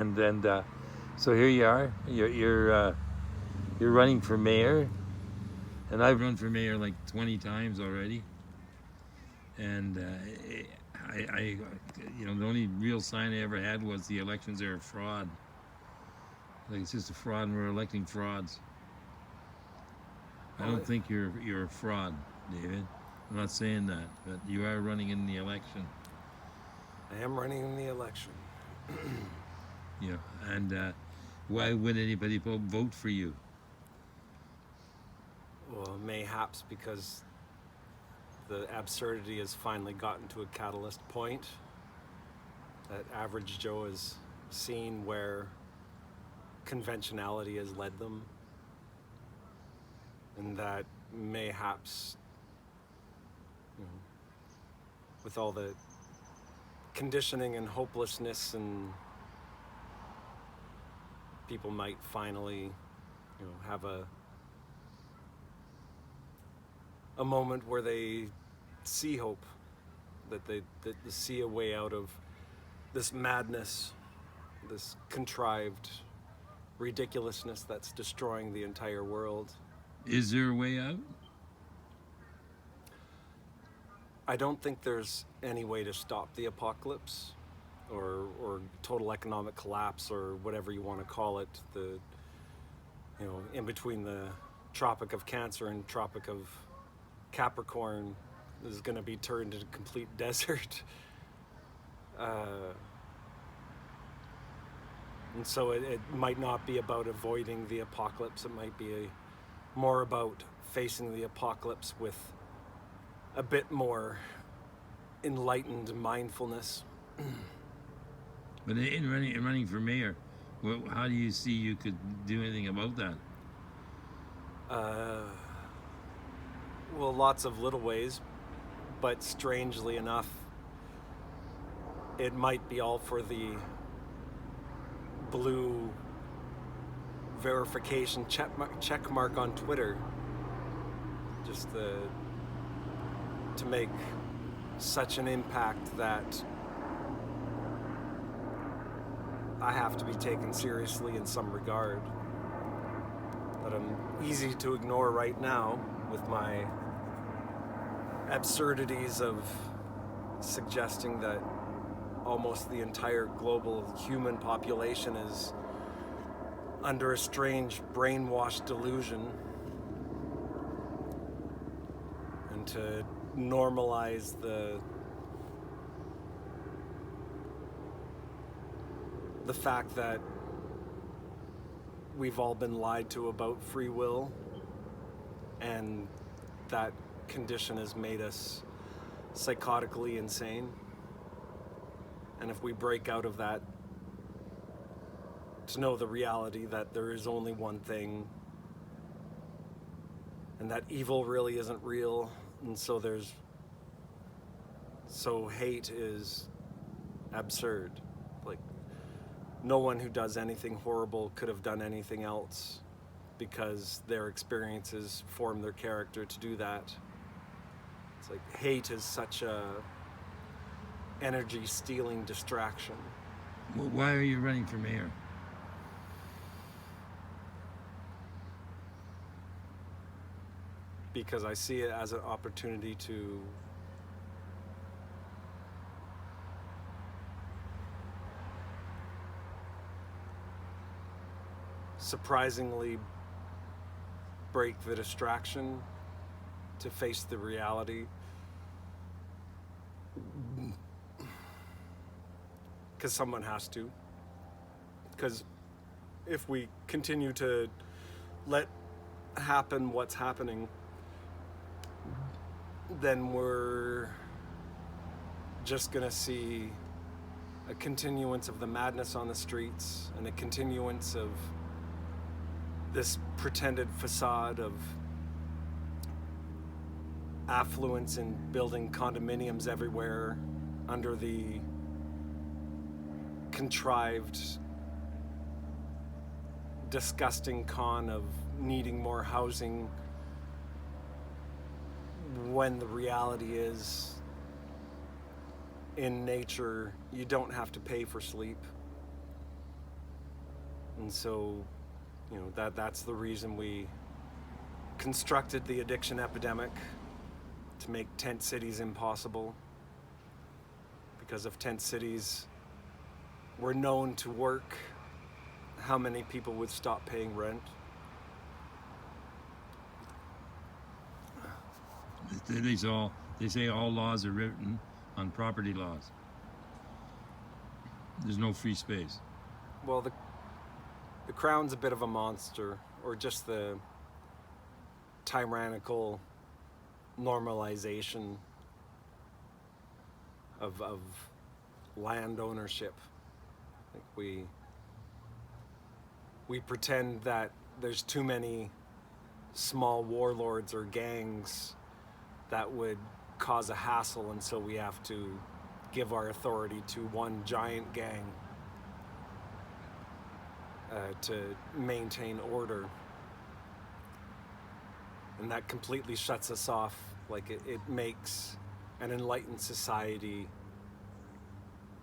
and so here you are. You're running for mayor, and I've run for mayor like 20 times already. And I, the only real sign I ever had was the elections are a fraud. Like it's just a fraud, and we're electing frauds. I don't think you're a fraud, David. I'm not saying that, but you are running in the election. I am running in the election. Yeah, and why would anybody vote for you? Well, mayhaps because the absurdity has finally gotten to a catalyst point that average Joe has seen where conventionality has led them, and that mayhaps, with all the conditioning and hopelessness, and people might finally, have a moment where they see hope, that they see a way out of this madness, this contrived ridiculousness that's destroying the entire world. Is there a way out? I don't think there's any way to stop the apocalypse or total economic collapse or whatever you want to call it. In between the Tropic of Cancer and Tropic of Capricorn is going to be turned into complete desert. And so it might not be about avoiding the apocalypse. It might be more about facing the apocalypse with a bit more enlightened mindfulness. But in running for mayor, how do you see you could do anything about that? Well, lots of little ways, but strangely enough, it might be all for the blue verification check mark on Twitter, just to make such an impact that I have to be taken seriously in some regard. But I'm easy to ignore right now with my absurdities of suggesting that almost the entire global human population is under a strange brainwashed delusion, and to normalize the fact that we've all been lied to about free will, and that condition has made us psychotically insane. And if we break out of that, to know the reality that there is only one thing, and that evil really isn't real, and so hate is absurd. Like, no one who does anything horrible could have done anything else, because their experiences form their character to do that. It's like hate is such a energy stealing distraction. Well, why are you running for mayor? Because I see it as an opportunity to surprisingly break the distraction, to face the reality. Because someone has to. Because if we continue to let happen what's happening, then we're just gonna see a continuance of the madness on the streets, and a continuance of this pretended facade of affluence in building condominiums everywhere under the contrived, disgusting con of needing more housing, when the reality is, in nature, you don't have to pay for sleep. And so, that's the reason we constructed the addiction epidemic, to make tent cities impossible. Because if tent cities were known to work, how many people would stop paying rent? They say all laws are written on property laws. There's no free space. Well, the Crown's a bit of a monster, or just the tyrannical normalization of land ownership. Like we pretend that there's too many small warlords or gangs that would cause a hassle, and so we have to give our authority to one giant gang to maintain order. And that completely shuts us off. Like it makes an enlightened society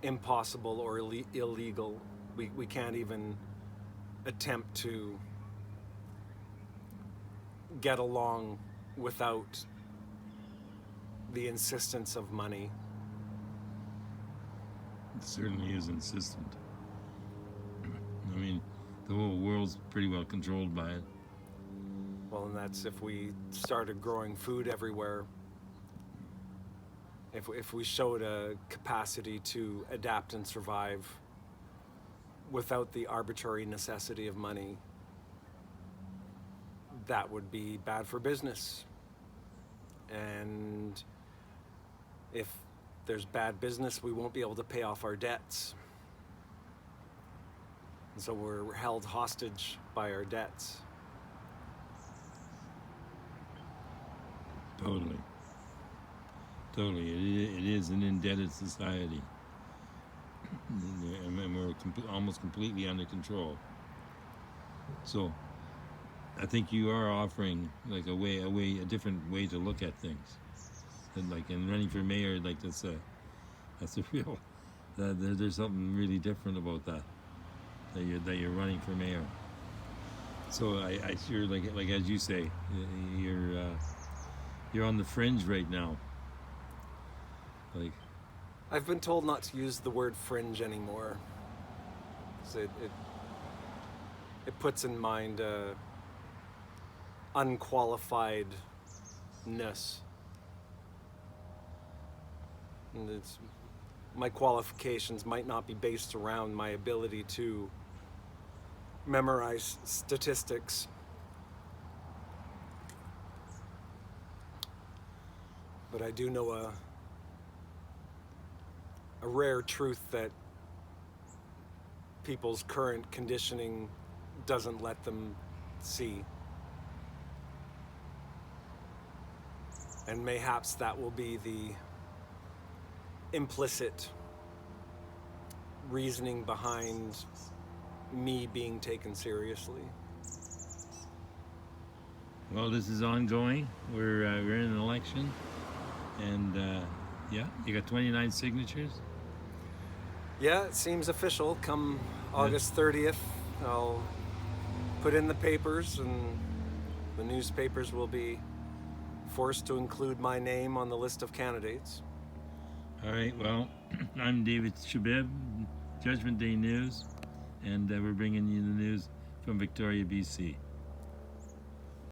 impossible or illegal. We can't even attempt to get along without the insistence of money. It certainly is insistent. I mean, the whole world's pretty well controlled by it. Well, and that's if we started growing food everywhere. If we showed a capacity to adapt and survive without the arbitrary necessity of money, that would be bad for business. And if there's bad business, we won't be able to pay off our debts. And so we're held hostage by our debts. Totally. It is an indebted society. And we're almost completely under control. So I think you are offering like a different way to look at things. And like in running for mayor, like that's a real, there's something really different about that you're running for mayor. So I sure like as you say, you're on the fringe right now. Like, I've been told not to use the word fringe anymore. So it puts in mind unqualifiedness. And my qualifications might not be based around my ability to memorize statistics. But I do know a rare truth that people's current conditioning doesn't let them see. And mayhaps that will be the implicit reasoning behind me being taken seriously. well, this is ongoing. We're in an election, and yeah, you got 29 signatures. Yeah, it seems official. Come August 30th, I'll put in the papers, and the newspapers will be forced to include my name on the list of candidates. All right, well, I'm David Shabib, Judgment Day News, and we're bringing you the news from Victoria, BC.